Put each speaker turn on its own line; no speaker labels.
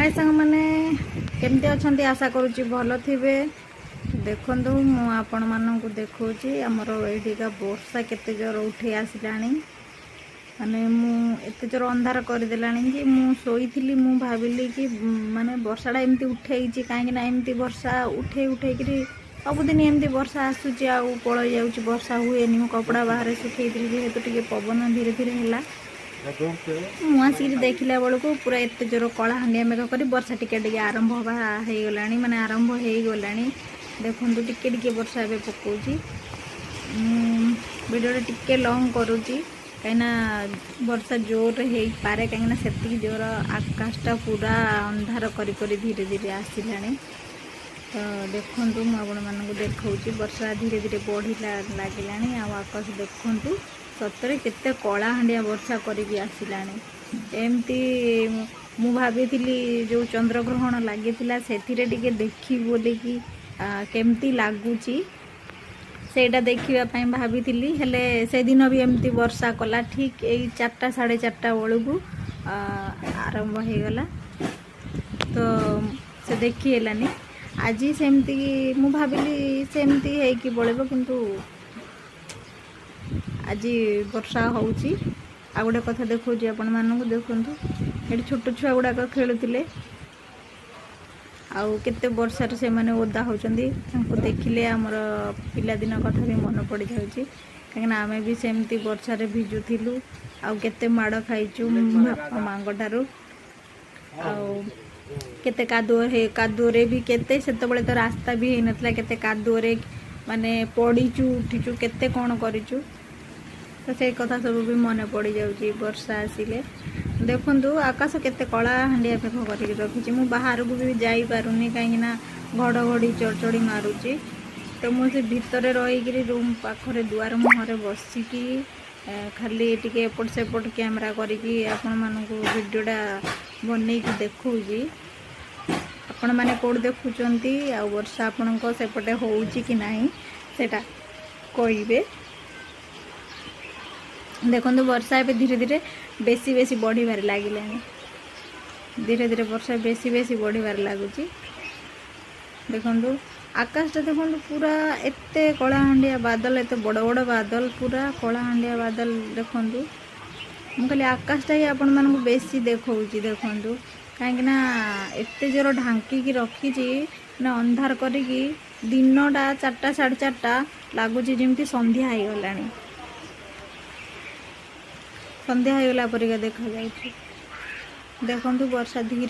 हाय सांग मैंने केमती अच्छा आशा करुच्ची भल थे देखु मु आपण मानक देखी आमर यहीका वर्षा केते जोर उठे आसला माने एते जोर अंधार करदेला कि मुई मु भाविली कि माने वर्षाटा एमती उठे कहीं एमती वर्षा उठे उठे सबुदिन एमती वर्षा आसूची आउ पड़ जाऊँच वर्षा हुए मु कपड़ा बाहर सुखे जेहेतु टे पवन धीरे धीरे है मुझे देखला बेलू पूरा एत जोर कला हांडिया मेघ कर वर्षा टिके आरंभ हो गला माने आरंभ हो गला देखु टिके वर्षा ए पकाउच वीडियो टिके लंग करुच्ची कहीं वर्षा जोर हो पारे कहीं से जोर आकाशटा पूरा अंधार करी धीरे धीरे आसला तो देखु मुझे देखा वर्षा धीरे धीरे बढ़ला लगे आकाश देखु सतरे केते कला हांडिया वर्षा करी आसला एमती मु भाभी जो चंद्रग्रहण लगी से देखी बोली कि केमती लगुच सेटा देखापी भाभी हेले से दिन भी एमती वर्षा कला ठीक यही 4टा 4:30 बेलू आरंभ हो गला तो से देखी हेलानी आज सेमती मु भाविली सेमती है कि पड़ेबो किंतु आज वर्षा होउची आ गोटे कथा देखो आपण मानक देखु ये छोट छुआ गुड़ाक खेलुले आउ केते वर्षार से माने ओदा होचंदी देखिले आमर पिलादिन कथा भी मन पड़ जाउची कहीं आमे भी सेमती वर्षा रे भिजुथिलु आउ केते माड़ खाइचु बापा मांग ठारू आउ केते कादुओ रे भी केते सेते बेले तो रास्ता भी हेई नथला केते कादुओ रे माने पड़ीचु उठीचु केते कोन करिचु तो से कथा सब भी मन पड़ जाऊँगी वर्षा आसिले देखु आकाश केते कला हांडिया मेघ कर रखी मु बाहर को भी जाई पारुनी कहीं घड़घड़ी चढ़चड़ी मारुची तो मुझे भितर रहीकि रूम पाखरे दुआर मुहर बसिकी खाली टी एपट सेपट कैमेरा करी आपण मानक वीडियोटा बनई देखौजी आपण माने कोड देखुचंती आ वर्षा आपण सेपटे होउची कि नाही सेटा कहिबे देखो वर्षा ए धीरे धीरे बेसी बेसी बढ़िबार लगिला धीरे धीरे वर्षा बेसी बेसी बढ़िबार लगुच देखो आकाशटा देखो पूरा एते कलाहांडिया बादल एते बड़ बड़ बादल पूरा कलाहांडिया बादल देखो मु खाली आकाशटा ही आपण मानक बेसी देखौची देखो कहीं एते जोर ढांकी रखी ना अंधार करी दिनटा 4टा 4:30 लगुच जमी संध्या हो गला संध्या हो गला परिका देखा देखु वर्षा धीरे